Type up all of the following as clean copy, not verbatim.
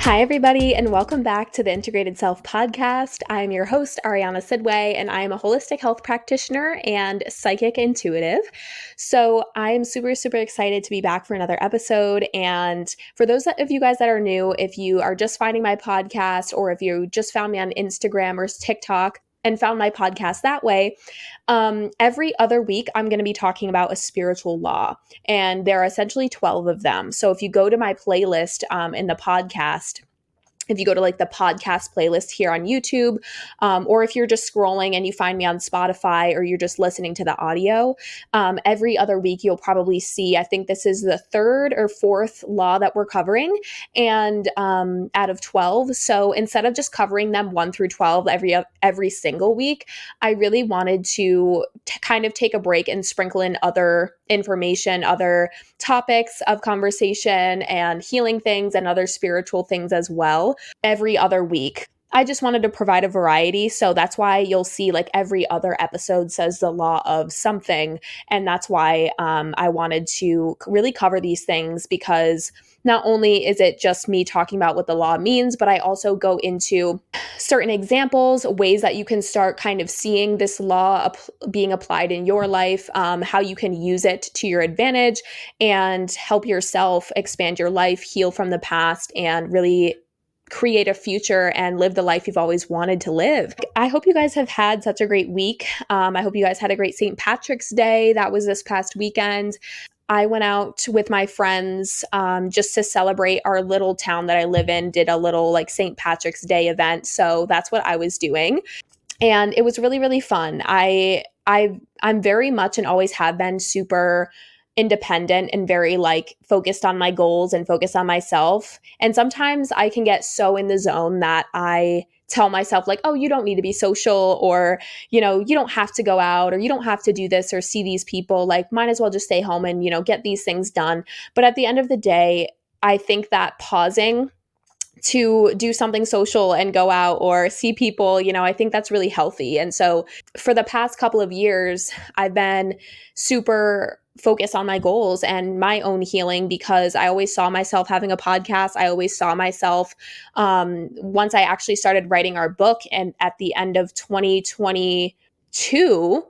Hi, everybody, and welcome back to the Integrated Self Podcast. I'm your host, Arianna Sidway, and I'm a holistic health practitioner and psychic intuitive. So I'm super, super excited to be back for another episode. And for those of you guys that are new, if you are just finding my podcast or if you just found me on Instagram or TikTok, and found my podcast that way, every other week I'm going to be talking about a spiritual law, and there are essentially 12 of them. So if you go to my playlist in the podcast, if you go to like the podcast playlist here on YouTube, or if you're just scrolling and you find me on Spotify or you're just listening to the audio, every other week you'll probably see, I think this is the third or fourth law that we're covering, and out of 12. So instead of just covering them 1 through 12 every single week, I really wanted to kind of take a break and sprinkle in other information, other topics of conversation and healing things and other spiritual things as well every other week. I just wanted to provide a variety. So that's why you'll see like every other episode says the law of something. And that's why I wanted to really cover these things, because not only is it just me talking about what the law means, but I also go into certain examples, ways that you can start kind of seeing this law being applied in your life, how you can use it to your advantage and help yourself expand your life, heal from the past, and really create a future and live the life you've always wanted to live. I hope you guys have had such a great week. I hope you guys had a great St. Patrick's Day. That was this past weekend. I went out with my friends just to celebrate our little town that I live in, did a little like St. Patrick's Day event. So that's what I was doing. And it was really, really fun. I'm very much and always have been super independent and very like focused on my goals and focused on myself. And sometimes I can get so in the zone that I tell myself like, oh, you don't need to be social, or, you don't have to go out, or you don't have to do this or see these people. Like, might as well just stay home and, get these things done. But at the end of the day, I think that pausing to do something social and go out or see people, I think that's really healthy. And so for the past couple of years, I've been super focused on my goals and my own healing, because I always saw myself having a podcast. I always saw myself, once I actually started writing our book, and at the end of 2022,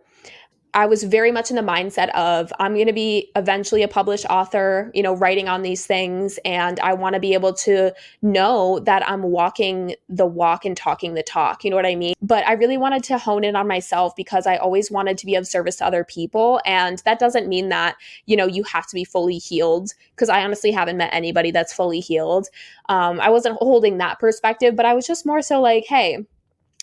I was very much in the mindset of I'm going to be eventually a published author, writing on these things. And I want to be able to know that I'm walking the walk and talking the talk. You know what I mean? But I really wanted to hone in on myself, because I always wanted to be of service to other people. And that doesn't mean that, you have to be fully healed, because I honestly haven't met anybody that's fully healed. I wasn't holding that perspective, but I was just more so like, hey,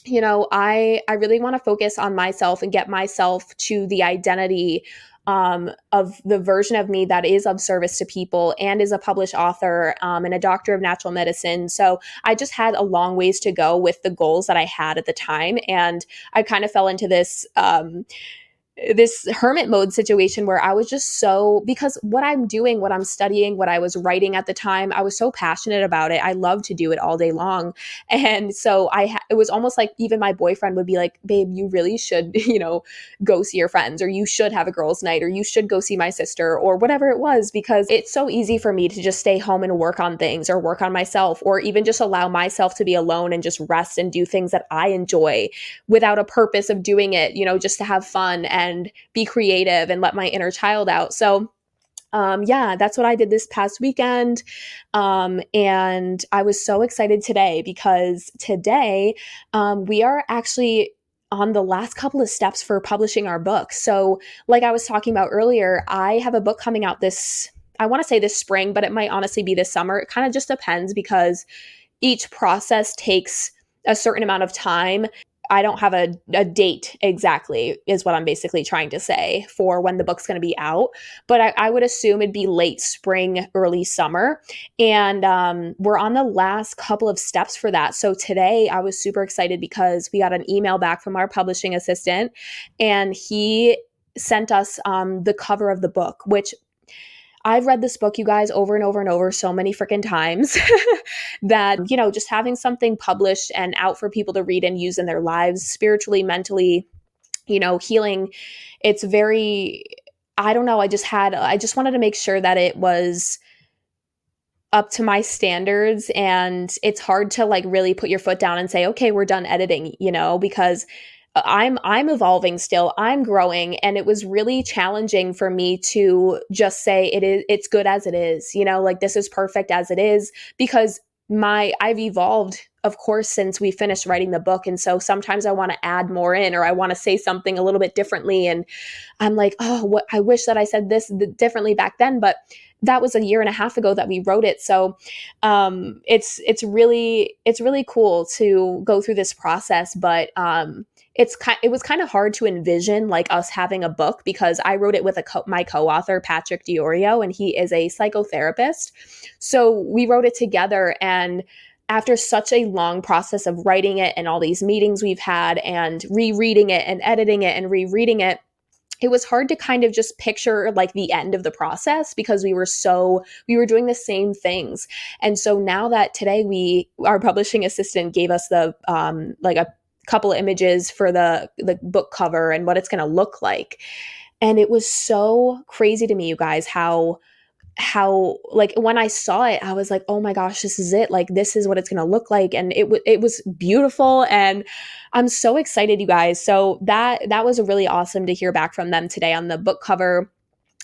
I really want to focus on myself and get myself to the identity of the version of me that is of service to people and is a published author and a doctor of natural medicine. So I just had a long ways to go with the goals that I had at the time. And I kind of fell into this hermit mode situation where I was just so, because what I'm doing, what I'm studying, what I was writing at the time, I was so passionate about it. I love to do it all day long. And so it was almost like even my boyfriend would be like, babe, you really should, go see your friends, or you should have a girls' night, or you should go see my sister, or whatever it was, because it's so easy for me to just stay home and work on things or work on myself, or even just allow myself to be alone and just rest and do things that I enjoy without a purpose of doing it, just to have fun and be creative and let my inner child out. So yeah, that's what I did this past weekend. And I was so excited today, because today we are actually on the last couple of steps for publishing our book. So like I was talking about earlier, I have a book coming out I want to say this spring, but it might honestly be this summer. It kind of just depends, because each process takes a certain amount of time. I don't have a date exactly, is what I'm basically trying to say, for when the book's going to be out. But I would assume it'd be late spring, early summer. And we're on the last couple of steps for that. So today I was super excited, because we got an email back from our publishing assistant, and he sent us the cover of the book, which I've read this book, you guys, over and over and over so many freaking times that, just having something published and out for people to read and use in their lives, spiritually, mentally, healing, it's very, I don't know. I just wanted to make sure that it was up to my standards, and it's hard to like really put your foot down and say, okay, we're done editing, because I'm evolving still. I'm growing, and it was really challenging for me to just say it's good as it is. Like this is perfect as it is, because my I've evolved, of course, since we finished writing the book, and so sometimes I want to add more in, or I want to say something a little bit differently, and I'm like, oh, what I wish that I said this differently back then, but that was a year and a half ago that we wrote it. So it's really cool to go through this process, but it was kind of hard to envision like us having a book, because I wrote it with my co-author Patrick Diorio, and he is a psychotherapist. So we wrote it together, and after such a long process of writing it and all these meetings we've had and rereading it and editing it and rereading it, it was hard to kind of just picture like the end of the process, because we were doing the same things. And so now that today our publishing assistant gave us the like a couple of images for the book cover and what it's going to look like, and it was so crazy to me, you guys, how like when I saw it, I was like, oh my gosh, this is it. Like this is what it's going to look like. And it was beautiful. And I'm so excited, you guys. So that was really awesome to hear back from them today on the book cover.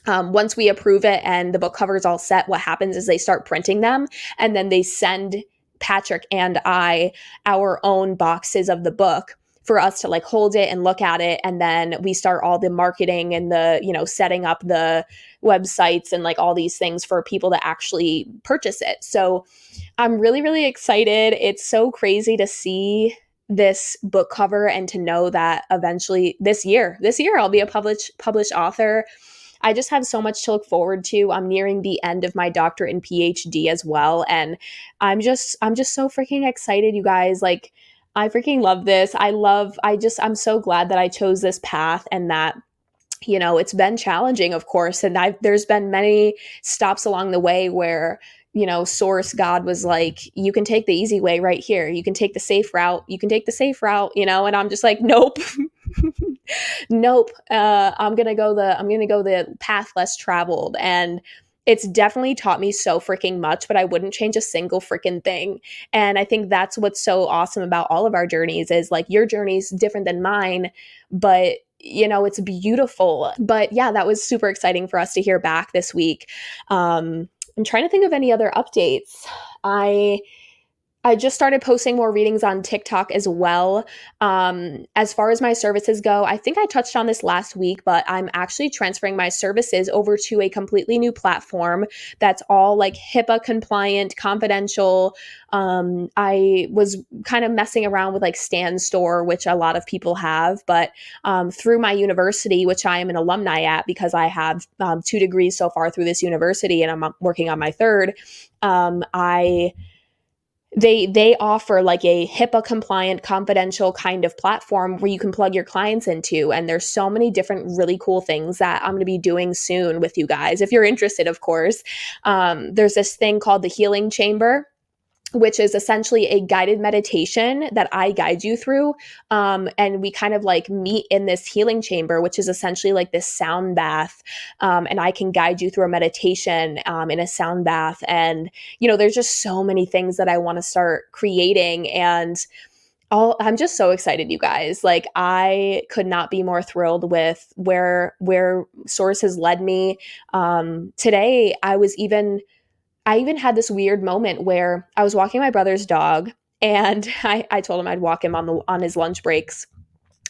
Once we approve it and the book cover is all set, what happens is they start printing them, and then they send Patrick and I our own boxes of the book for us to like hold it and look at it. And then we start all the marketing and the, setting up the websites and like all these things for people to actually purchase it. So I'm really, really excited. It's so crazy to see this book cover and to know that eventually this year I'll be a published author. I just have so much to look forward to. I'm nearing the end of my doctorate and PhD as well, and I'm just so freaking excited, you guys. Like I freaking love this. I'm so glad that I chose this path, and that it's been challenging, of course, and there's been many stops along the way where source God was like, you can take the easy way right here, you can take the safe route, and I'm just like, nope. Nope. I'm gonna go the path less traveled, and it's definitely taught me so freaking much, but I wouldn't change a single freaking thing. And I think that's what's so awesome about all of our journeys, is like your journey's different than mine, but it's beautiful. But yeah, that was super exciting for us to hear back this week. I'm trying to think of any other updates. I just started posting more readings on TikTok as well. As far as my services go, I think I touched on this last week, but I'm actually transferring my services over to a completely new platform that's all like HIPAA compliant, confidential. I was kind of messing around with like Stan Store, which a lot of people have, but through my university, which I am an alumni at because I have 2 degrees so far through this university and I'm working on my third, I they offer like a HIPAA compliant, confidential kind of platform where you can plug your clients into. And there's so many different really cool things that I'm going to be doing soon with you guys, if you're interested, of course. There's this thing called the Healing Chamber, which is essentially a guided meditation that I guide you through. And we kind of like meet in this healing chamber, which is essentially like this sound bath. And I can guide you through a meditation in a sound bath. And, there's just so many things that I want to start creating. And I'm just so excited, you guys. Like I could not be more thrilled with where Source has led me. Today, I even had this weird moment where I was walking my brother's dog, and I told him I'd walk him on his lunch breaks.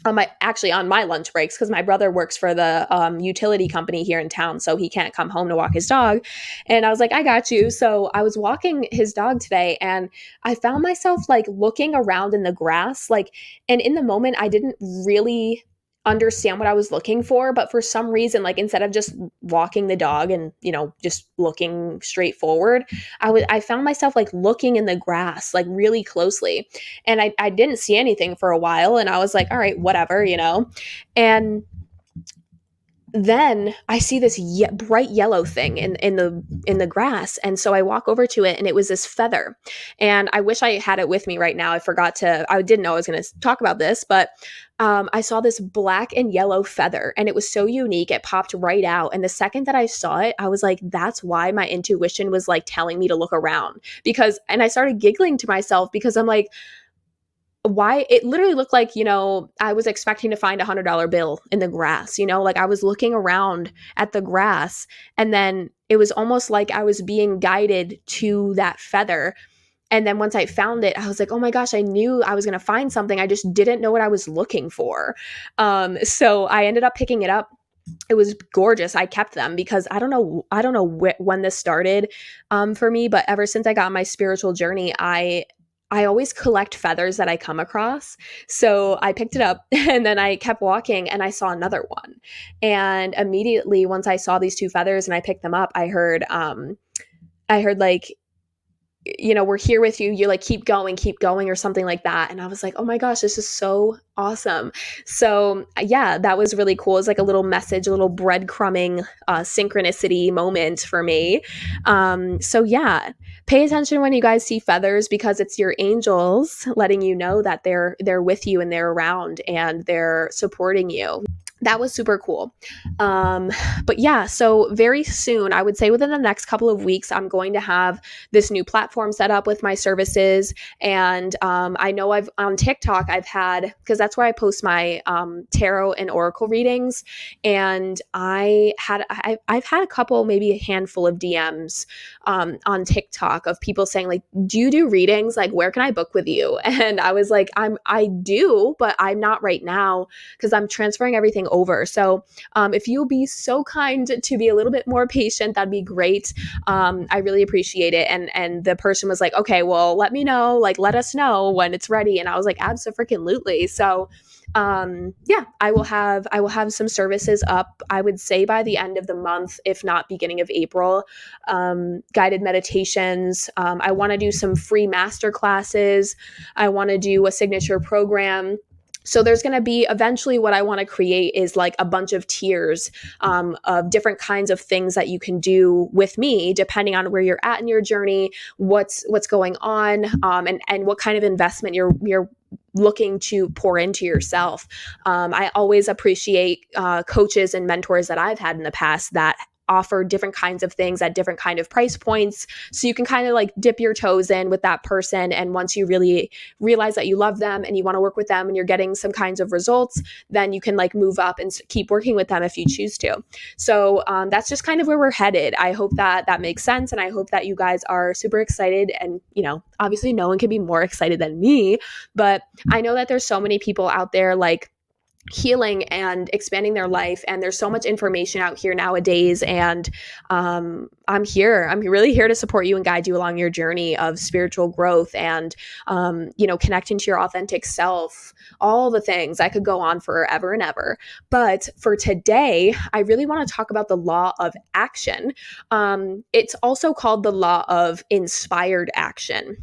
On my lunch breaks, because my brother works for the utility company here in town, so he can't come home to walk his dog. And I was like, I got you. So I was walking his dog today, and I found myself like looking around in the grass, like, and in the moment I didn't really understand what I was looking for, but for some reason, like instead of just walking the dog and just looking straight forward, I found myself like looking in the grass like really closely, and I didn't see anything for a while, and I was like, all right, whatever. And Then I see this bright yellow thing in the grass, and so I walk over to it, and it was this feather. And I wish I had it with me right now. I didn't know I was going to talk about this, but I saw this black and yellow feather, and it was so unique. It popped right out, and the second that I saw it, I was like, "That's why my intuition was like telling me to look around." And I started giggling to myself because I'm like, why it literally looked like, I was expecting to find $100 bill in the grass, like I was looking around at the grass, and then it was almost like I was being guided to that feather. And then once I found it, I was like, oh my gosh, I knew I was going to find something. I just didn't know what I was looking for. So I ended up picking it up. It was gorgeous. I kept them because I don't know when this started for me, but ever since I got on my spiritual journey, I always collect feathers that I come across. So I picked it up and then I kept walking and I saw another one. And immediately once I saw these two feathers and I picked them up, I heard like, we're here with you. You like keep going or something like that. And I was like, oh my gosh, this is so awesome. So yeah, that was really cool. It's like a little message, a little breadcrumbing synchronicity moment for me. So yeah, pay attention when you guys see feathers because it's your angels letting you know that they're with you and they're around and they're supporting you. That was super cool. Um, but yeah, so very soon, I would say within the next couple of weeks, I'm going to have this new platform set up with my services. And I know I've on TikTok, because that's where I post my tarot and oracle readings. And I've had a couple, maybe a handful of DMs on TikTok of people saying like, do you do readings? Like, where can I book with you? And I was like, I do, but I'm not right now because I'm transferring everything over. So if you'll be so kind to be a little bit more patient, that'd be great. I really appreciate it. And the person was like, okay, well, let me know, like, let us know when it's ready. And I was like, absolutely. So yeah, I will have some services up, I would say by the end of the month, if not beginning of April. Guided meditations. I want to do some free master classes. I want to do a signature program. So there's going to be eventually what I want to create is like a bunch of tiers of different kinds of things that you can do with me, depending on where you're at in your journey, what's going on, and what kind of investment you're looking to pour into yourself. I always appreciate coaches and mentors that I've had in the past that offer different kinds of things at different kind of price points, so you can kind of like dip your toes in with that person, and once you really realize that you love them and you want to work with them and you're getting some kinds of results, then you can like move up and keep working with them if you choose to. So that's just kind of where we're headed. I hope that that makes sense, and I hope that you guys are super excited. And obviously no one can be more excited than me, but I know that there's so many people out there like healing and expanding their life, and there's so much information out here nowadays, and I'm really here to support you and guide you along your journey of spiritual growth and connecting to your authentic self, all the things. I could go on forever and ever, but for today I really want to talk about the law of action. It's also called the law of inspired action.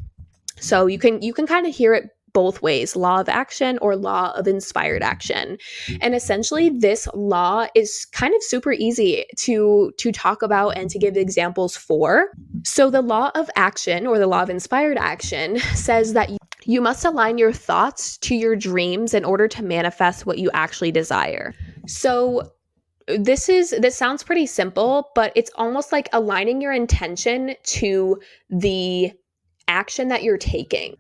So you can kind of hear it both ways, law of action or law of inspired action. And essentially this law is kind of super easy to talk about and to give examples for. So the law of action or the law of inspired action says that you must align your thoughts to your dreams in order to manifest what you actually desire. So this sounds pretty simple, but it's almost like aligning your intention to the action that you're taking.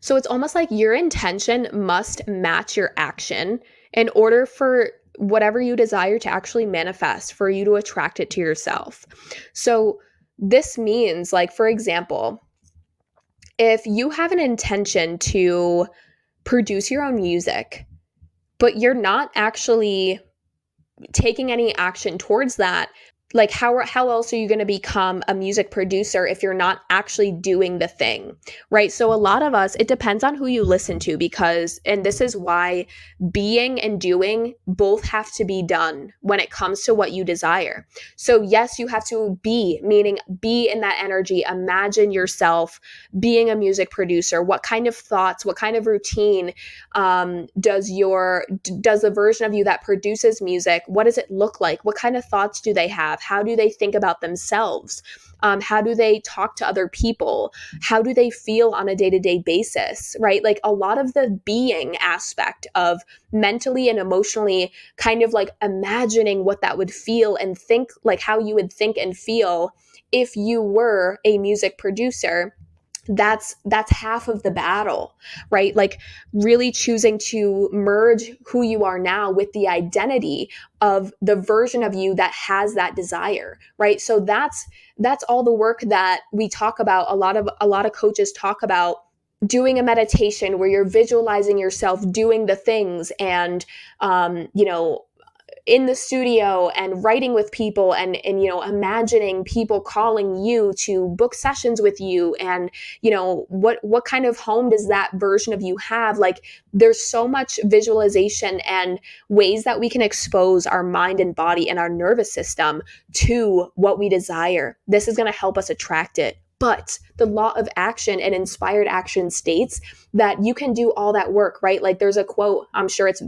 So it's almost like your intention must match your action in order for whatever you desire to actually manifest, for you to attract it to yourself. So this means, like, for example, if you have an intention to produce your own music, but you're not actually taking any action towards that, like how else are you going to become a music producer if you're not actually doing the thing, right? So a lot of us, it depends on who you listen to, because, and this is why being and doing both have to be done when it comes to what you desire. So yes, you have to be, meaning be in that energy, imagine yourself being a music producer. What kind of thoughts, what kind of routine does the version of you that produces music, what does it look like? What kind of thoughts do they have? How do they think about themselves? How do they talk to other people? How do they feel on a day-to-day basis, right? Like a lot of the being aspect of mentally and emotionally kind of like imagining what that would feel and think, like how you would think and feel if you were a music producer. That's half of the battle, right? Like really choosing to merge who you are now with the identity of the version of you that has that desire, right? So that's all the work that we talk about. A lot of coaches talk about doing a meditation where you're visualizing yourself doing the things, and in the studio and writing with people, and imagining people calling you to book sessions with you, and what kind of home does that version of you have. Like there's so much visualization and ways that we can expose our mind and body and our nervous system to what we desire. This is going to help us attract it. But the law of action and inspired action states that you can do all that work, right? Like there's a quote, I'm sure it's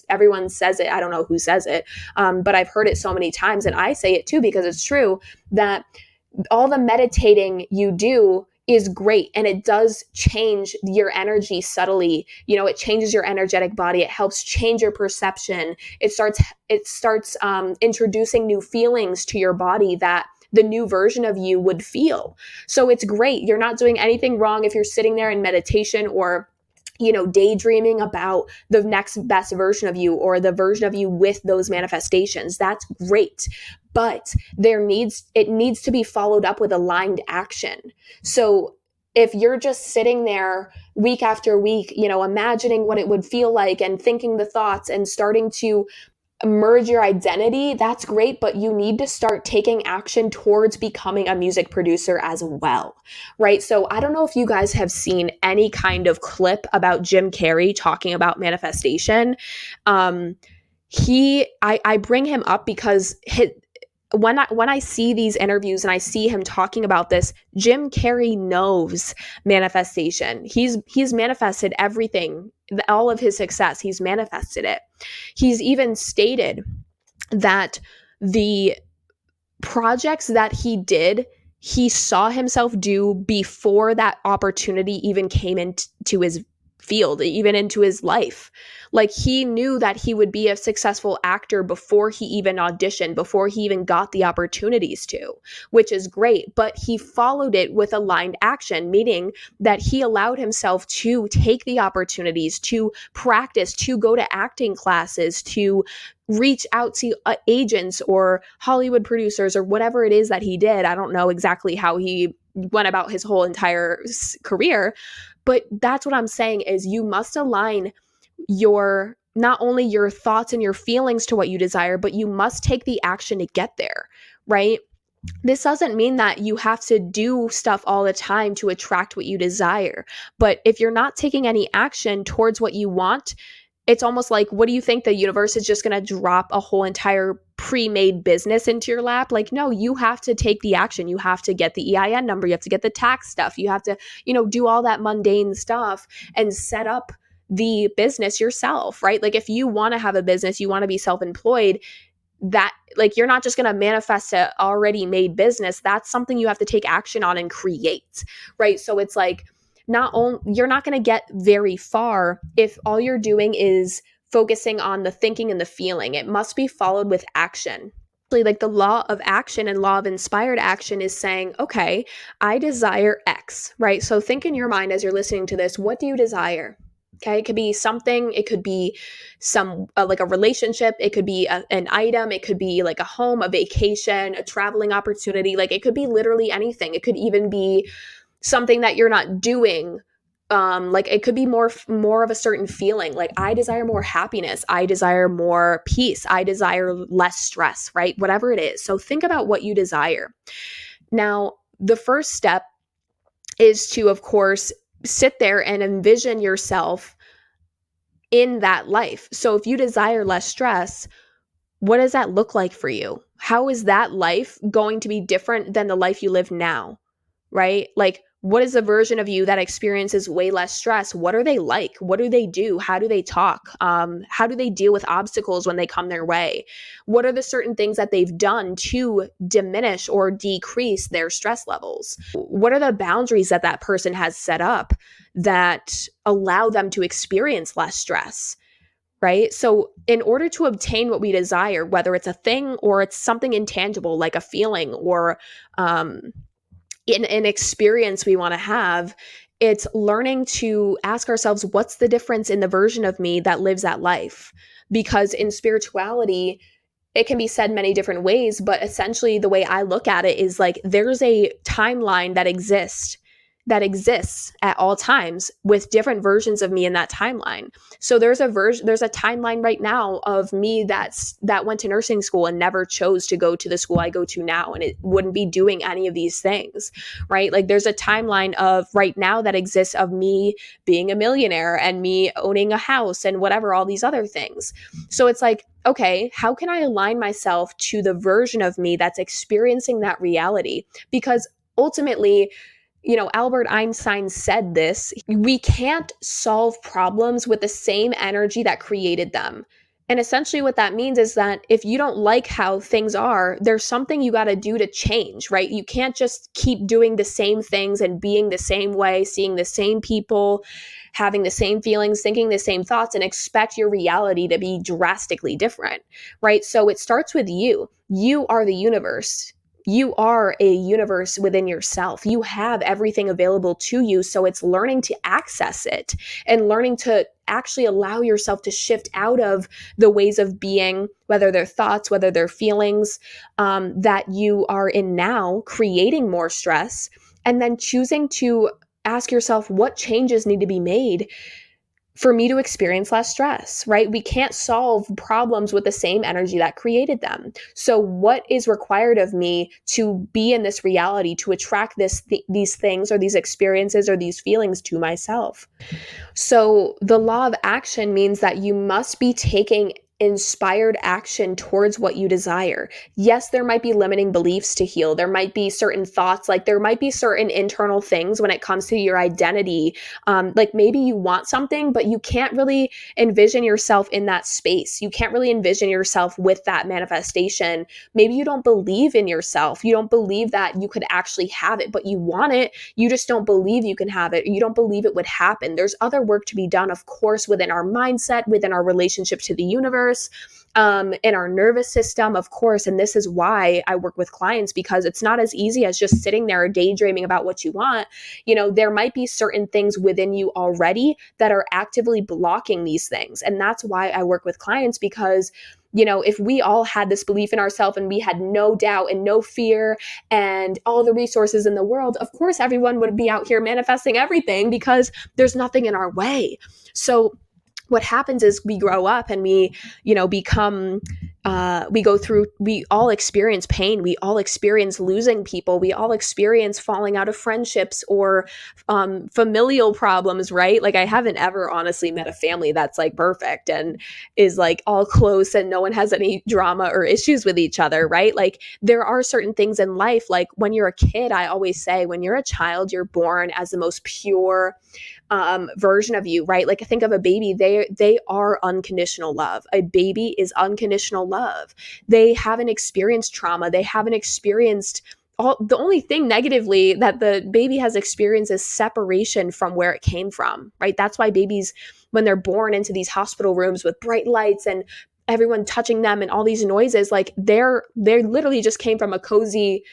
everyone says it. I don't know who says it, but I've heard it so many times, and I say it too because it's true, that all the meditating you do is great, and it does change your energy subtly. It changes your energetic body. It helps change your perception. It starts introducing new feelings to your body that the new version of you would feel. So it's great. You're not doing anything wrong if you're sitting there in meditation or daydreaming about the next best version of you or the version of you with those manifestations. That's great. But it needs to be followed up with aligned action. So if you're just sitting there week after week, imagining what it would feel like and thinking the thoughts and starting to merge your identity, that's great, but you need to start taking action towards becoming a music producer as well, right? So I don't know if you guys have seen any kind of clip about Jim Carrey talking about manifestation. I bring him up because when I see these interviews and I see him talking about this, Jim Carrey knows manifestation. He's manifested everything, all of his success. He's manifested it. He's even stated that the projects that he did, he saw himself do before that opportunity even came into his field, even into his life. Like he knew that he would be a successful actor before he even auditioned, before he even got the opportunities to, which is great. But he followed it with aligned action, meaning that he allowed himself to take the opportunities, to practice, to go to acting classes, to reach out to agents or Hollywood producers or whatever it is that he did. I don't know exactly how he went about his whole entire career, but that's what I'm saying is you must align not only your thoughts and your feelings to what you desire, but you must take the action to get there, right? This doesn't mean that you have to do stuff all the time to attract what you desire. But if you're not taking any action towards what you want, it's almost like, what do you think? The universe is just going to drop a whole entire pre-made business into your lap? Like, no, you have to take the action. You have to get the EIN number. You have to get the tax stuff. You have to, do all that mundane stuff and set up the business yourself, right? Like if you want to have a business, you want to be self-employed, that like you're not just going to manifest a already made business. That's something you have to take action on and create, right? So it's like, you're not going to get very far if all you're doing is focusing on the thinking and the feeling. It must be followed with action. Like the law of action and law of inspired action is saying, okay, I desire X, right? So think in your mind as you're listening to this, what do you desire? Okay, it could be something, it could be like a relationship, it could be an item, it could be like a home, a vacation, a traveling opportunity, like it could be literally anything. It could even be something that you're not doing Like it could be more of a certain feeling. Like I desire more happiness, I desire more peace, I desire less stress, right? Whatever it is. So think about what you desire. Now, the first step is to, of course, sit there and envision yourself in that life. So if you desire less stress, what does that look like for you? How is that life going to be different than the life you live now? Right? Like, what is the version of you that experiences way less stress? What are they like? What do they do? How do they talk? How do they deal with obstacles when they come their way? What are the certain things that they've done to diminish or decrease their stress levels? What are the boundaries that that person has set up that allow them to experience less stress? Right? So, in order to obtain what we desire, whether it's a thing or it's something intangible like a feeling or an experience we want to have, it's learning to ask ourselves, what's the difference in the version of me that lives that life? Because in spirituality, it can be said many different ways, but essentially the way I look at it is like there's a timeline that exists at all times with different versions of me in that timeline. So there's a timeline right now of me that went to nursing school and never chose to go to the school I go to now, and it wouldn't be doing any of these things, right? Like there's a timeline of right now that exists of me being a millionaire and me owning a house and whatever, all these other things. So it's like, okay, how can I align myself to the version of me that's experiencing that reality? Because ultimately, Albert Einstein said this, we can't solve problems with the same energy that created them. And essentially what that means is that if you don't like how things are, there's something you got to do to change, right? You can't just keep doing the same things and being the same way, seeing the same people, having the same feelings, thinking the same thoughts, and expect your reality to be drastically different, right? So it starts with you. You are the universe. You are a universe within yourself. You have everything available to you. So it's learning to access it and learning to actually allow yourself to shift out of the ways of being, whether they're thoughts, whether they're feelings that you are in now, creating more stress, and then choosing to ask yourself what changes need to be made for me to experience less stress, right? We can't solve problems with the same energy that created them. So what is required of me to be in this reality, to attract these things or these experiences or these feelings to myself? So the law of action means that you must be taking inspired action towards what you desire. Yes, there might be limiting beliefs to heal. There might be certain thoughts, like there might be certain internal things when it comes to your identity. Like maybe you want something, but you can't really envision yourself in that space. You can't really envision yourself with that manifestation. Maybe you don't believe in yourself. You don't believe that you could actually have it, but you want it. You just don't believe you can have it. You don't believe it would happen. There's other work to be done, of course, within our mindset, within our relationship to the universe, in our nervous system, of course. And this is why I work with clients, because it's not as easy as just sitting there daydreaming about what you want. There might be certain things within you already that are actively blocking these things. And that's why I work with clients, because if we all had this belief in ourselves and we had no doubt and no fear and all the resources in the world, of course, everyone would be out here manifesting everything because there's nothing in our way. So what happens is we grow up and we, become, we all experience pain. We all experience losing people. We all experience falling out of friendships or familial problems, right? Like I haven't ever honestly met a family that's like perfect and is like all close and no one has any drama or issues with each other, right? Like there are certain things in life, like when you're a kid, I always say when you're a child, you're born as the most pure version of you, right? Like think of a baby, they are unconditional love. A baby is unconditional love. They haven't experienced trauma. They haven't experienced the only thing negatively that the baby has experienced is separation from where it came from, right? That's why babies, when they're born into these hospital rooms with bright lights and everyone touching them and all these noises, like they literally just came from a cozy,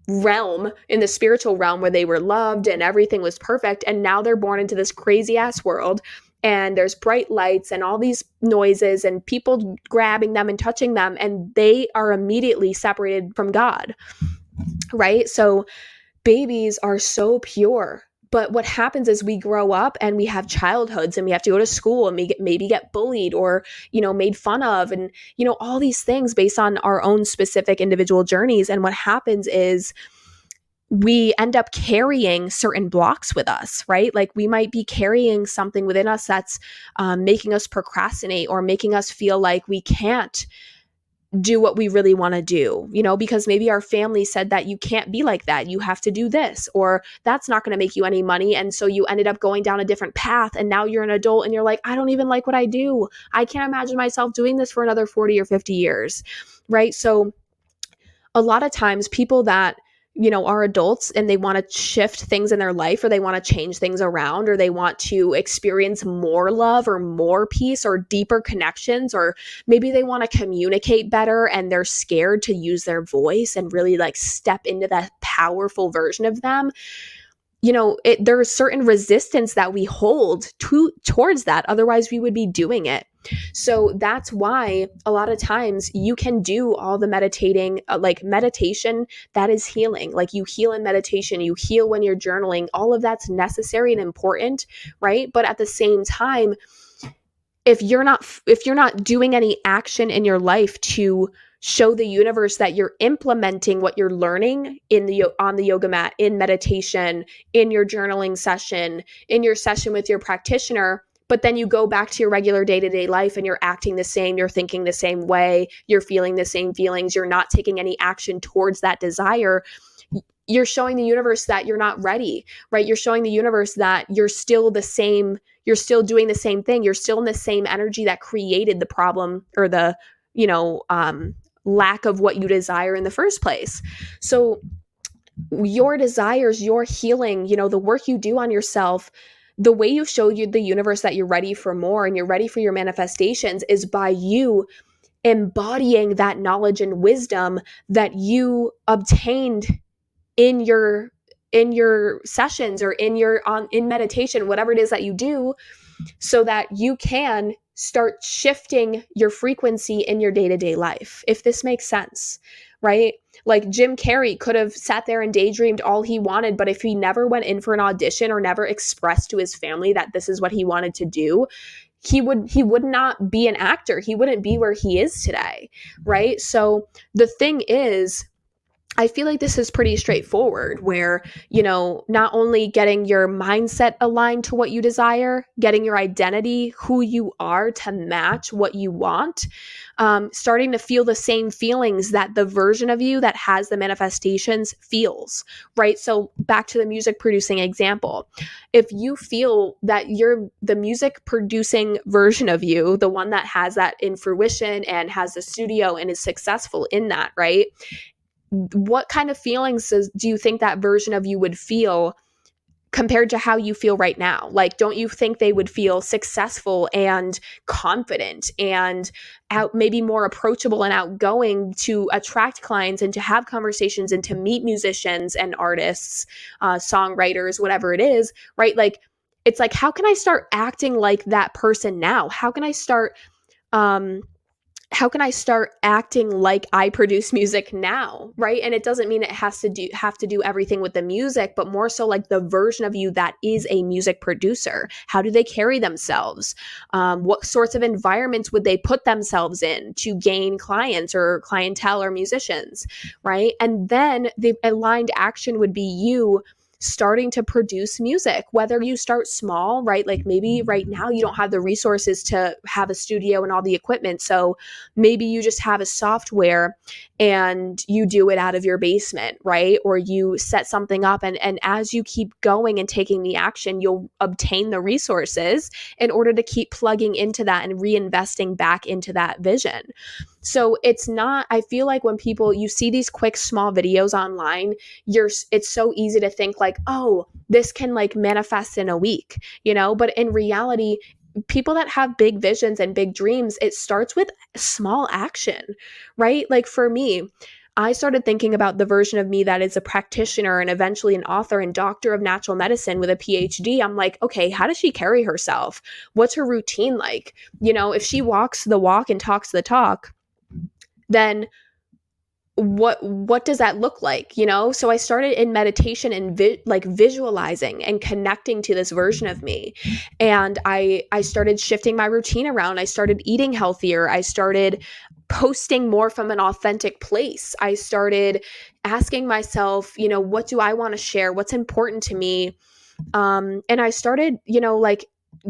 realm, in the spiritual realm, where they were loved and everything was perfect. And now they're born into this crazy ass world and there's bright lights and all these noises and people grabbing them and touching them, and they are immediately separated from God, right? So babies are so pure. But what happens is we grow up and we have childhoods and we have to go to school and maybe get bullied or, made fun of, and, all these things based on our own specific individual journeys. And what happens is we end up carrying certain blocks with us, right? Like we might be carrying something within us that's making us procrastinate or making us feel like we can't do what we really want to do, because maybe our family said that you can't be like that. You have to do this, or that's not going to make you any money. And so you ended up going down a different path. And now you're an adult and you're like, I don't even like what I do. I can't imagine myself doing this for another 40 or 50 years, right? So a lot of times people that are adults and they want to shift things in their life, or they want to change things around, or they want to experience more love or more peace or deeper connections, or maybe they want to communicate better and they're scared to use their voice and really like step into that powerful version of them. There's certain resistance that we hold towards that. Otherwise we would be doing it. So that's why a lot of times you can do all the meditating, like meditation, that is healing. Like you heal in meditation, you heal when you're journaling, all of that's necessary and important, right? But at the same time, if you're not doing any action in your life to show the universe that you're implementing what you're learning on the yoga mat, in meditation, in your journaling session, in your session with your practitioner, but then you go back to your regular day-to-day life and you're acting the same, you're thinking the same way, you're feeling the same feelings, you're not taking any action towards that desire, you're showing the universe that you're not ready, right? You're showing the universe that you're still the same, you're still doing the same thing, you're still in the same energy that created the problem or the, lack of what you desire in the first place. So your desires, your healing, the work you do on yourself, the way you show the universe that you're ready for more and you're ready for your manifestations is by you embodying that knowledge and wisdom that you obtained in your sessions or in meditation, whatever it is that you do, so that you can start shifting your frequency in your day-to-day life, if this makes sense, right? Like Jim Carrey could have sat there and daydreamed all he wanted, but if he never went in for an audition or never expressed to his family that this is what he wanted to do, he would not be an actor. He wouldn't be where he is today, right? So the thing is, I feel like this is pretty straightforward where, not only getting your mindset aligned to what you desire, getting your identity, who you are to match what you want, starting to feel the same feelings that the version of you that has the manifestations feels, right? So back to the music producing example. If you feel that you're the music producing version of you, the one that has that in fruition and has the studio and is successful in that, right? What kind of feelings do you think that version of you would feel compared to how you feel right now? Like, don't you think they would feel successful and confident and maybe more approachable and outgoing to attract clients and to have conversations and to meet musicians and artists, songwriters, whatever it is, right? Like, it's like, how can I start acting like that person now? How can I start acting like I produce music now, right? And it doesn't mean it have to do everything with the music, but more so like the version of you that is a music producer. How do they carry themselves? What sorts of environments would they put themselves in to gain clients or clientele or musicians, right? And then the aligned action would be you starting to produce music, whether you start small, right? Like maybe right now you don't have the resources to have a studio and all the equipment. So maybe you just have a software and you do it out of your basement, right? Or you set something up and as you keep going and taking the action, you'll obtain the resources in order to keep plugging into that and reinvesting back into that vision. So it's not, I feel like when you see these quick small videos online, it's so easy to think like, oh, this can like manifest in a week, but in reality, people that have big visions and big dreams, it starts with small action, right? Like for me, I started thinking about the version of me that is a practitioner and eventually an author and doctor of natural medicine with a PhD. I'm like, okay, how does she carry herself? What's her routine like? If she walks the walk and talks the talk, then what does that look like, so I started in meditation and visualizing and connecting to this version of me. And I started shifting my routine around. I started eating healthier. I started posting more from an authentic place. I started asking myself, what do I want to share, what's important to me. And I started,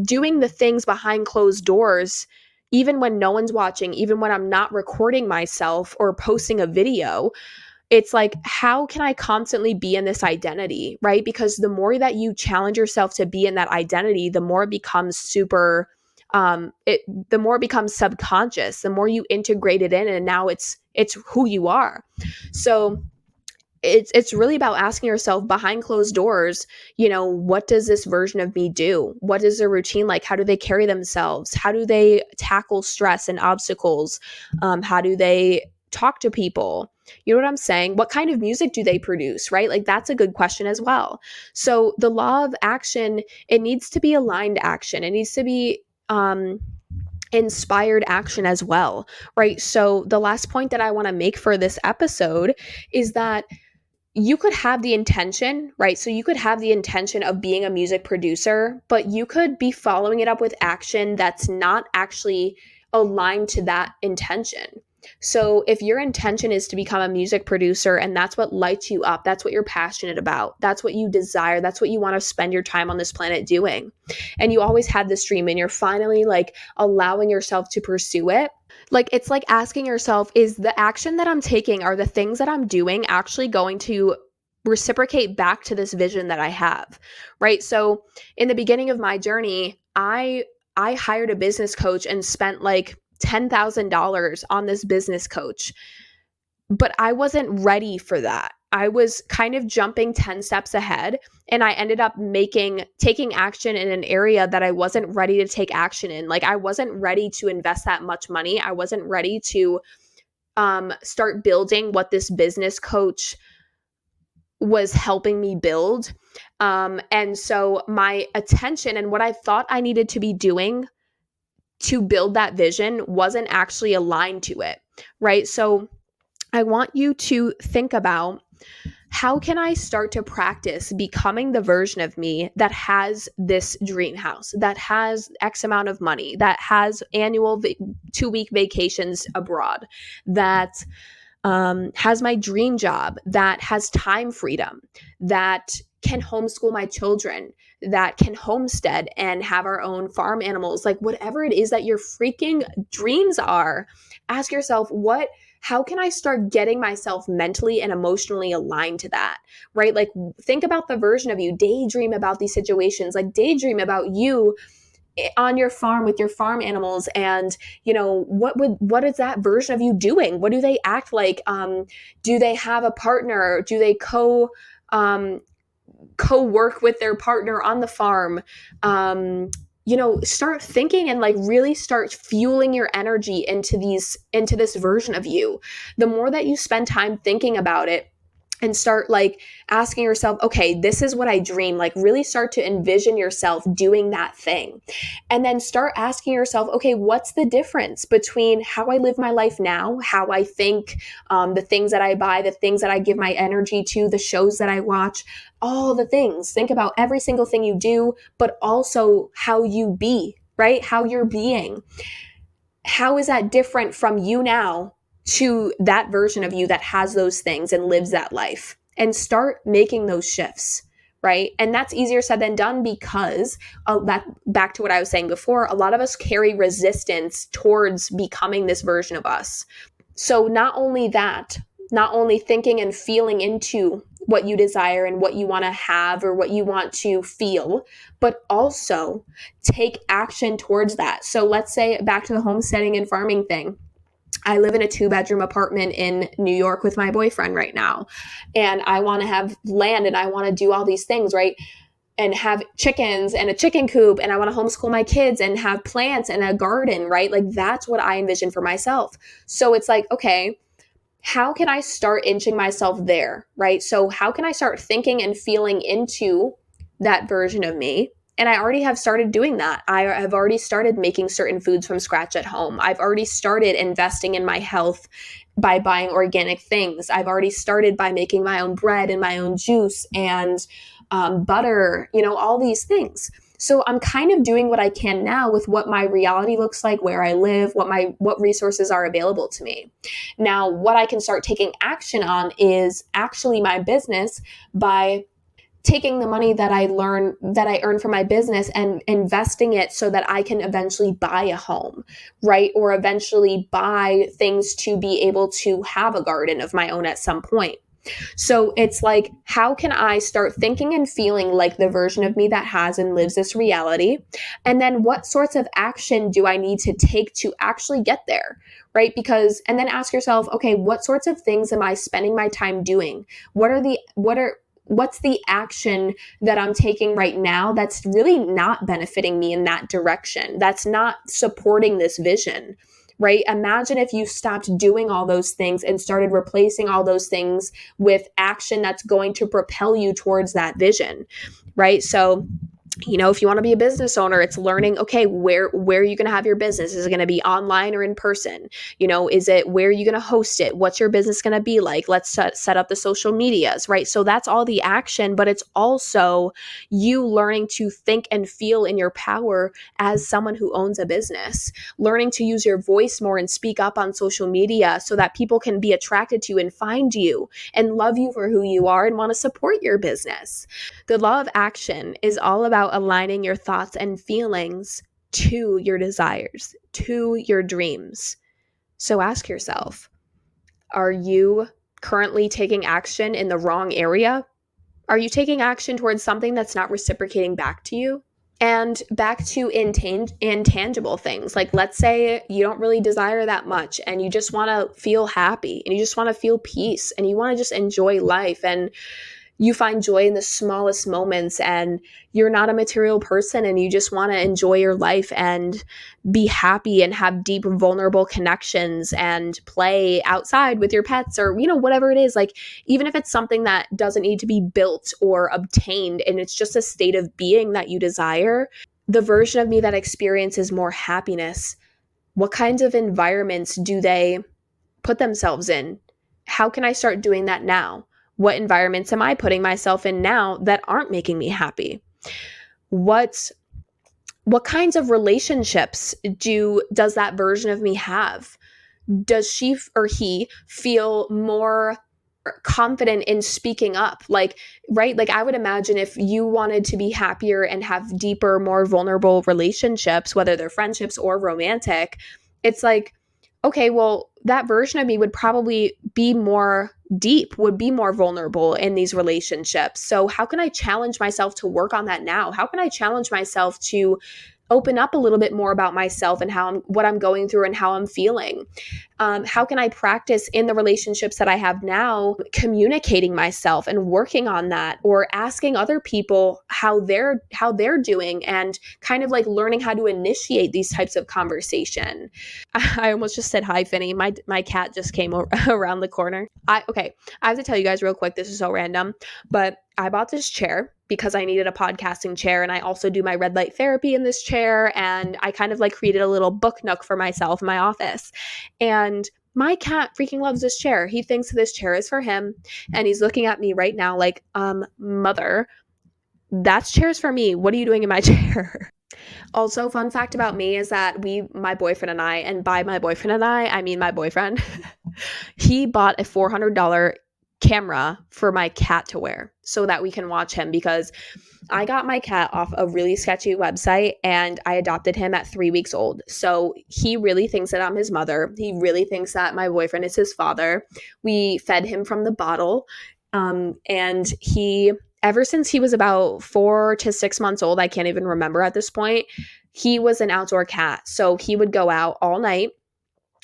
doing the things behind closed doors, even when no one's watching, even when I'm not recording myself or posting a video. It's like, how can I constantly be in this identity, right? Because the more that you challenge yourself to be in that identity, the more it becomes the more it becomes subconscious, the more you integrate it in, and now it's who you are. So it's really about asking yourself behind closed doors, what does this version of me do? What is their routine like? How do they carry themselves? How do they tackle stress and obstacles? How do they talk to people? You know what I'm saying? What kind of music do they produce, right? Like, that's a good question as well. So the law of action, it needs to be aligned action. It needs to be inspired action as well, right? So the last point that I want to make for this episode is that you could have the intention, right? So you could have the intention of being a music producer, but you could be following it up with action that's not actually aligned to that intention. So if your intention is to become a music producer and that's what lights you up, that's what you're passionate about, that's what you desire, that's what you want to spend your time on this planet doing, and you always had this dream and you're finally like allowing yourself to pursue it, like, it's like asking yourself, is the action that I'm taking, are the things that I'm doing actually going to reciprocate back to this vision that I have, right? So in the beginning of my journey, I hired a business coach and spent like $10,000 on this business coach, but I wasn't ready for that. I was kind of jumping 10 steps ahead, and I ended up taking action in an area that I wasn't ready to take action in. Like, I wasn't ready to invest that much money. I wasn't ready to start building what this business coach was helping me build. And so my attention and what I thought I needed to be doing to build that vision wasn't actually aligned to it, right? So I want you to think about, how can I start to practice becoming the version of me that has this dream house, that has X amount of money, that has annual 2-week vacations abroad, that has my dream job, that has time freedom, that can homeschool my children, that can homestead and have our own farm animals, like whatever it is that your freaking dreams are. Ask yourself, how can I start getting myself mentally and emotionally aligned to that, right? Like, think about the version of you, daydream about these situations, like daydream about you on your farm with your farm animals, and what is that version of you doing? What do they act like? Do they have a partner? Do they co-work with their partner on the farm? Start thinking and like really start fueling your energy into this version of you. The more that you spend time thinking about it and start like asking yourself, okay, this is what I dream, like really start to envision yourself doing that thing. And then start asking yourself, okay, what's the difference between how I live my life now, how I think, the things that I buy, the things that I give my energy to, the shows that I watch, all the things. Think about every single thing you do, but also how you be, right? How you're being. How is that different from you now to that version of you that has those things and lives that life? And start making those shifts, right? And that's easier said than done, because back to what I was saying before, a lot of us carry resistance towards becoming this version of us. So not only thinking and feeling into what you desire and what you want to have or what you want to feel, but also take action towards that. So let's say, back to the homesteading and farming thing. I live in a 2-bedroom apartment in New York with my boyfriend right now, and I want to have land and I want to do all these things, right? And have chickens and a chicken coop, and I want to homeschool my kids and have plants and a garden, right? Like, that's what I envision for myself. So it's like, okay, how can I start inching myself there, right? So how can I start thinking and feeling into that version of me? And I already have started doing that. I have already started making certain foods from scratch at home. I've already started investing in my health by buying organic things. I've already started by making my own bread and my own juice and butter, all these things. So I'm kind of doing what I can now with what my reality looks like, where I live, what resources are available to me. Now, what I can start taking action on is actually my business by taking the money that I earn from my business and investing it so that I can eventually buy a home, right? Or eventually buy things to be able to have a garden of my own at some point. So it's like, how can I start thinking and feeling like the version of me that has and lives this reality? And then what sorts of action do I need to take to actually get there? Right? And then ask yourself, okay, what sorts of things am I spending my time doing? What's the action that I'm taking right now that's really not benefiting me in that direction? That's not supporting this vision, right? Imagine if you stopped doing all those things and started replacing all those things with action that's going to propel you towards that vision, right? So if you want to be a business owner, it's learning, okay, where are you going to have your business? Is it going to be online or in person? Where are you going to host it? What's your business going to be like? Let's set up the social medias, right? So that's all the action, but it's also you learning to think and feel in your power as someone who owns a business, learning to use your voice more and speak up on social media so that people can be attracted to you and find you and love you for who you are and want to support your business. The law of action is all about aligning your thoughts and feelings to your desires, to your dreams. So ask yourself, are you currently taking action in the wrong area? Are you taking action towards something that's not reciprocating back to you? And back to intangible things. Like, let's say you don't really desire that much and you just want to feel happy and you just want to feel peace and you want to just enjoy life and you find joy in the smallest moments and you're not a material person and you just want to enjoy your life and be happy and have deep, vulnerable connections and play outside with your pets or, whatever it is. Like, even if it's something that doesn't need to be built or obtained and it's just a state of being that you desire, the version of me that experiences more happiness, what kinds of environments do they put themselves in? How can I start doing that now? What environments am I putting myself in now that aren't making me happy? What kinds of relationships does that version of me have? Does she or he feel more confident in speaking up? Like, right? Like, I would imagine if you wanted to be happier and have deeper, more vulnerable relationships, whether they're friendships or romantic, it's like, okay, well, that version of me would probably be more deep, would be more vulnerable in these relationships. So how can I challenge myself to work on that now? How can I challenge myself to open up a little bit more about myself and what I'm going through and how I'm feeling? How can I practice in the relationships that I have now, communicating myself and working on that, or asking other people how they're doing and kind of like learning how to initiate these types of conversation. I almost just said hi, Finny. My cat just came around the corner. I have to tell you guys real quick, this is so random, but I bought this chair because I needed a podcasting chair, and I also do my red light therapy in this chair, and I kind of like created a little book nook for myself in my office. And my cat freaking loves this chair. He thinks this chair is for him, and he's looking at me right now like, mother, that chair's for me. What are you doing in my chair? Also, fun fact about me is that my boyfriend and I, and by my boyfriend and I mean my boyfriend, he bought a $400 camera for my cat to wear so that we can watch him, because I got my cat off a really sketchy website and I adopted him at 3 weeks old. So he really thinks that I'm his mother. He really thinks that my boyfriend is his father. We fed him from the bottle. And ever since he was about 4 to 6 months old, I can't even remember at this point, he was an outdoor cat. So he would go out all night,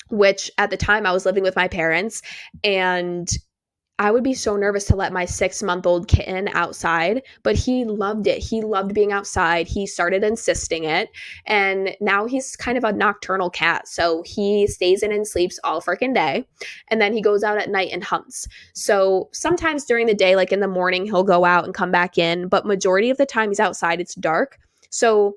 which at the time I was living with my parents, and I would be so nervous to let my 6-month-old kitten outside, but he loved it. He loved being outside. He started insisting it, and now he's kind of a nocturnal cat. So he stays in and sleeps all freaking day, and then he goes out at night and hunts. So sometimes during the day, like in the morning, he'll go out and come back in, but majority of the time he's outside. It's dark. So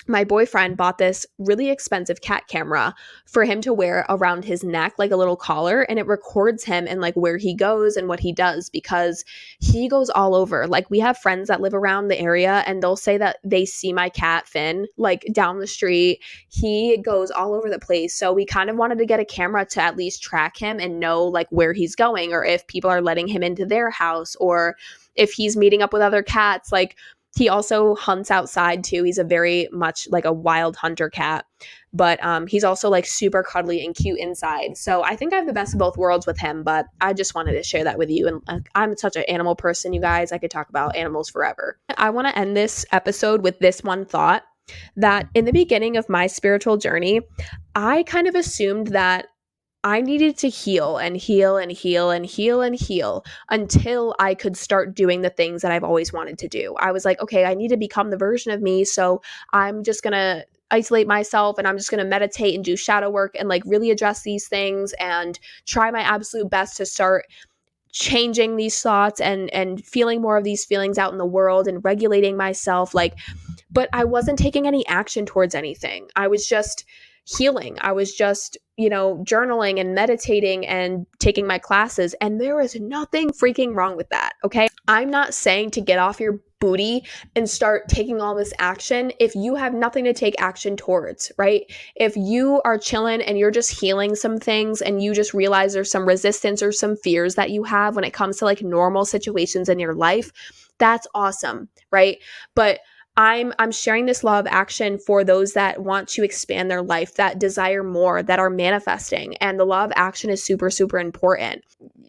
my boyfriend bought this really expensive cat camera for him to wear around his neck, like a little collar, and it records him and like where he goes and what he does, because he goes all over. Like, we have friends that live around the area and they'll say that they see my cat Finn like down the street. He goes all over the place. So we kind of wanted to get a camera to at least track him and know like where he's going, or if people are letting him into their house, or if he's meeting up with other cats. Like, he also hunts outside too. He's a very much like a wild hunter cat, but he's also like super cuddly and cute inside. So I think I have the best of both worlds with him, but I just wanted to share that with you. And I'm such an animal person, you guys. I could talk about animals forever. I want to end this episode with this one thought, that in the beginning of my spiritual journey, I kind of assumed that I needed to heal and heal and heal and heal and heal until I could start doing the things that I've always wanted to do. I was like, okay, I need to become the version of me. So I'm just going to isolate myself and I'm just going to meditate and do shadow work and like really address these things and try my absolute best to start changing these thoughts and feeling more of these feelings out in the world and regulating myself. Like, but I wasn't taking any action towards anything. I was just healing. I was just, journaling and meditating and taking my classes. And there is nothing freaking wrong with that. Okay. I'm not saying to get off your booty and start taking all this action if you have nothing to take action towards, right? If you are chilling and you're just healing some things and you just realize there's some resistance or some fears that you have when it comes to like normal situations in your life, that's awesome, right? But I'm sharing this law of action for those that want to expand their life, that desire more, that are manifesting. And the law of action is super, super important.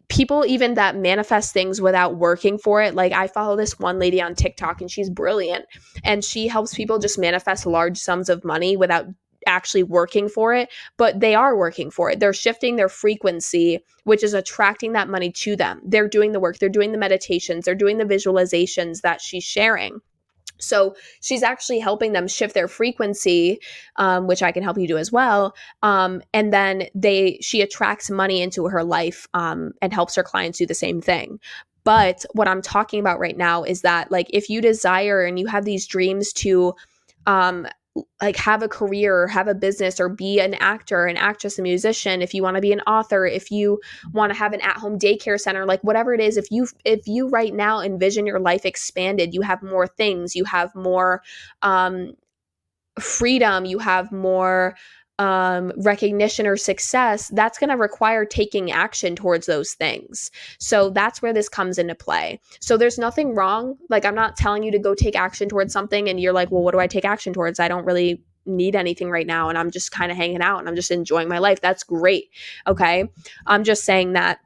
People even that manifest things without working for it. Like, I follow this one lady on TikTok and she's brilliant. And she helps people just manifest large sums of money without actually working for it, but they are working for it. They're shifting their frequency, which is attracting that money to them. They're doing the work. They're doing the meditations. They're doing the visualizations that she's sharing. So she's actually helping them shift their frequency, which I can help you do as well. And then she attracts money into her life and helps her clients do the same thing. But what I'm talking about right now is that, like, if you desire and you have these dreams to like have a career or have a business or be an actor, an actress, a musician, if you want to be an author, if you want to have an at-home daycare center, like whatever it is, if you right now envision your life expanded, you have more things, you have more freedom, you have more recognition or success, that's going to require taking action towards those things. So that's where this comes into play. So there's nothing wrong. Like, I'm not telling you to go take action towards something and you're like, well, what do I take action towards? I don't really need anything right now. And I'm just kind of hanging out and I'm just enjoying my life. That's great. Okay. I'm just saying that,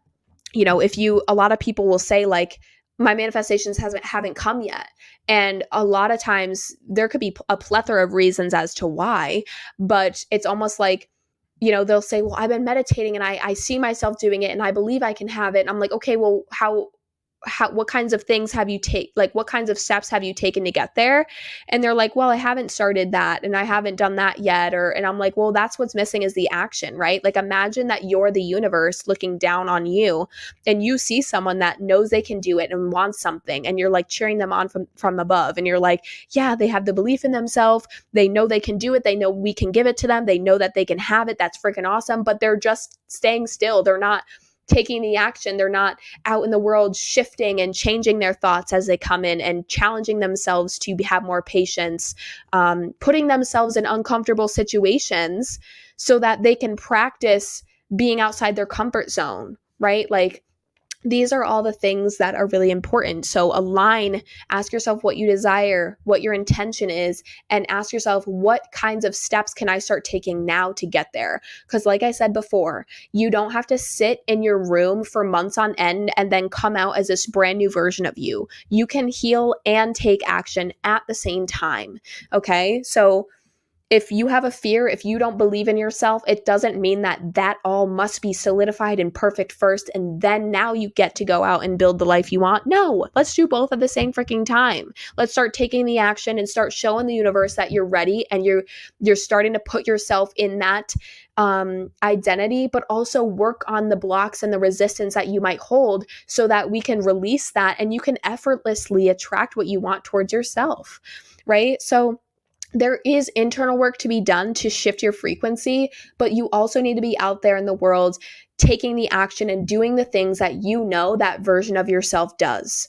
a lot of people will say like, my manifestations haven't come yet. And a lot of times there could be a plethora of reasons as to why, but it's almost like, they'll say, well, I've been meditating and I see myself doing it and I believe I can have it. And I'm like, okay, well, what kinds of things have you what kinds of steps have you taken to get there? And they're like, well, I haven't started that and I haven't done that yet. And I'm like, well, that's what's missing is the action, right? Like, imagine that you're the universe looking down on you and you see someone that knows they can do it and wants something. And you're like cheering them on from above. And you're like, yeah, they have the belief in themselves. They know they can do it. They know we can give it to them. They know that they can have it. That's freaking awesome. But they're just staying still. They're not taking the action. They're not out in the world shifting and changing their thoughts as they come in and challenging themselves to have more patience, putting themselves in uncomfortable situations so that they can practice being outside their comfort zone, right? Like, these are all the things that are really important. So align, ask yourself what you desire, what your intention is, and ask yourself, what kinds of steps can I start taking now to get there? Because like I said before, you don't have to sit in your room for months on end and then come out as this brand new version of you. You can heal and take action at the same time. Okay. So if you have a fear, if you don't believe in yourself, it doesn't mean that all must be solidified and perfect first, and then now you get to go out and build the life you want. No, let's do both at the same freaking time. Let's start taking the action and start showing the universe that you're ready and you're starting to put yourself in that identity, but also work on the blocks and the resistance that you might hold so that we can release that and you can effortlessly attract what you want towards yourself, right? So there is internal work to be done to shift your frequency, but you also need to be out there in the world taking the action and doing the things that you know that version of yourself does.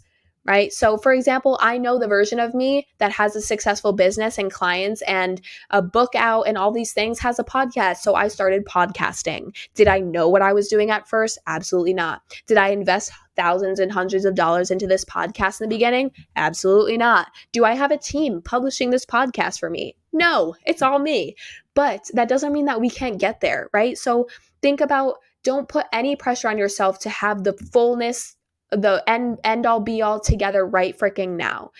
Right. So, for example, I know the version of me that has a successful business and clients and a book out and all these things has a podcast. So I started podcasting. Did I know what I was doing at first? Absolutely not. Did I invest thousands and hundreds of dollars into this podcast in the beginning? Absolutely not. Do I have a team publishing this podcast for me? No, it's all me. But that doesn't mean that we can't get there, right? So think about, don't put any pressure on yourself to have the fullness, the end all be all together right freaking now.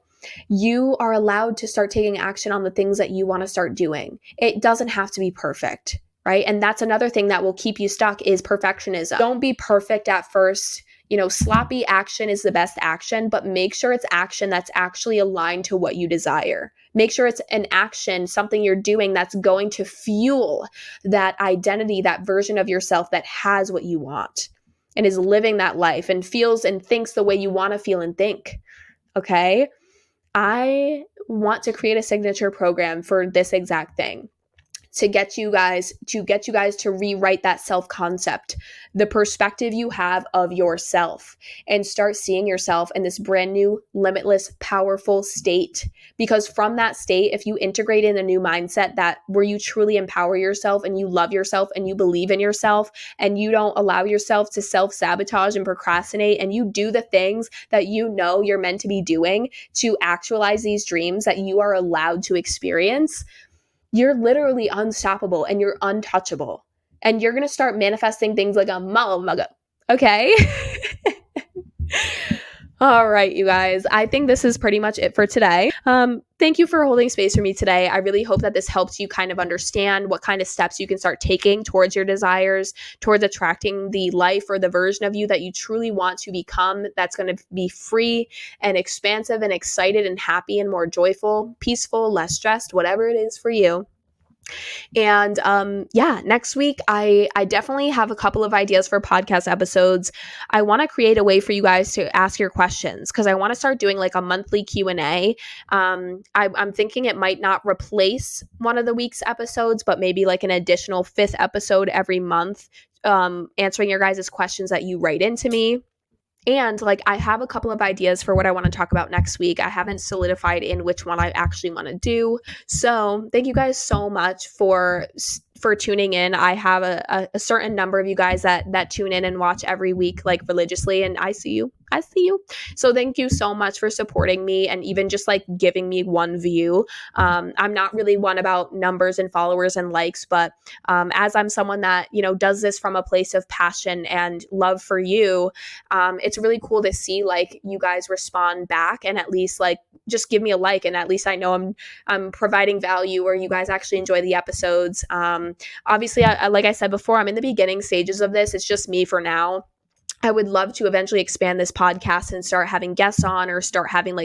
You are allowed to start taking action on the things that you want to start doing. It doesn't have to be perfect, right? And that's another thing that will keep you stuck is perfectionism. Don't be perfect at first. Sloppy action is the best action, but make sure it's action that's actually aligned to what you desire. Make sure it's an action, something you're doing that's going to fuel that identity, that version of yourself that has what you want and is living that life and feels and thinks the way you want to feel and think. Okay? I want to create a signature program for this exact thing. To get you guys to rewrite that self-concept, the perspective you have of yourself, and start seeing yourself in this brand new, limitless, powerful state. Because from that state, if you integrate in a new mindset that where you truly empower yourself and you love yourself and you believe in yourself and you don't allow yourself to self-sabotage and procrastinate, and you do the things that you know you're meant to be doing to actualize these dreams that you are allowed to experience, you're literally unstoppable and you're untouchable. And you're going to start manifesting things like a motherfucker. Okay? All right, you guys. I think this is pretty much it for today. Thank you for holding space for me today. I really hope that this helps you kind of understand what kind of steps you can start taking towards your desires, towards attracting the life or the version of you that you truly want to become, that's going to be free and expansive and excited and happy and more joyful, peaceful, less stressed, whatever it is for you. And next week, I definitely have a couple of ideas for podcast episodes. I want to create a way for you guys to ask your questions because I want to start doing like a monthly Q&A. I'm thinking it might not replace one of the week's episodes, but maybe like an additional 5th episode every month, answering your guys' questions that you write into me. And I have a couple of ideas for what I want to talk about next week. I haven't solidified in which one I actually want to do. So thank you guys so much for tuning in. I have a certain number of you guys that tune in and watch every week religiously, and I see you. So thank you so much for supporting me and even just giving me one view. I'm not really one about numbers and followers and likes, but as I'm someone that does this from a place of passion and love for you, it's really cool to see you guys respond back and at least just give me a like, and at least I know I'm providing value, or you guys actually enjoy the episodes. Obviously, like I said before, I'm in the beginning stages of this. It's just me for now. I would love to eventually expand this podcast and start having guests on, or start having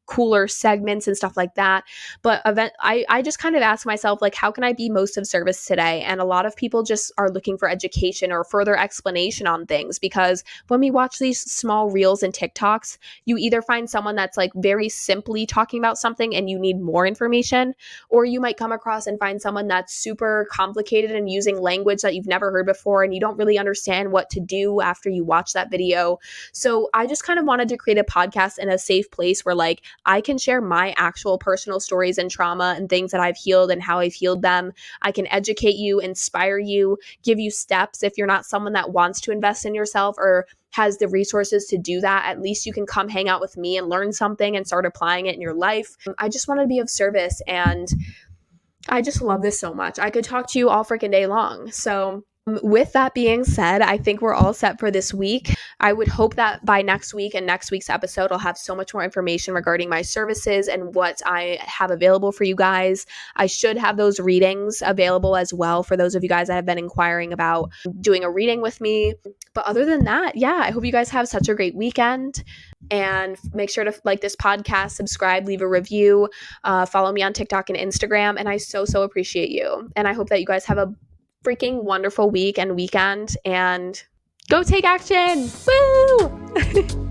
cooler segments and stuff like that. But I just kind of ask myself, how can I be most of service today? And a lot of people just are looking for education or further explanation on things, because when we watch these small reels and TikToks, you either find someone that's very simply talking about something and you need more information, or you might come across and find someone that's super complicated and using language that you've never heard before, and you don't really understand what to do after you watch that video. So I just kind of wanted to create a podcast in a safe place where I can share my actual personal stories and trauma and things that I've healed and how I've healed them. I can educate you, inspire you, give you steps. If you're not someone that wants to invest in yourself or has the resources to do that, at least you can come hang out with me and learn something and start applying it in your life. I just want to be of service, and I just love this so much. I could talk to you all freaking day long. So with that being said, I think we're all set for this week. I would hope that by next week and next week's episode, I'll have so much more information regarding my services and what I have available for you guys. I should have those readings available as well for those of you guys that have been inquiring about doing a reading with me. But other than that, I hope you guys have such a great weekend. And make sure to like this podcast, subscribe, leave a review, follow me on TikTok and Instagram. And I so appreciate you. And I hope that you guys have a freaking wonderful week and weekend, and go take action. Woo!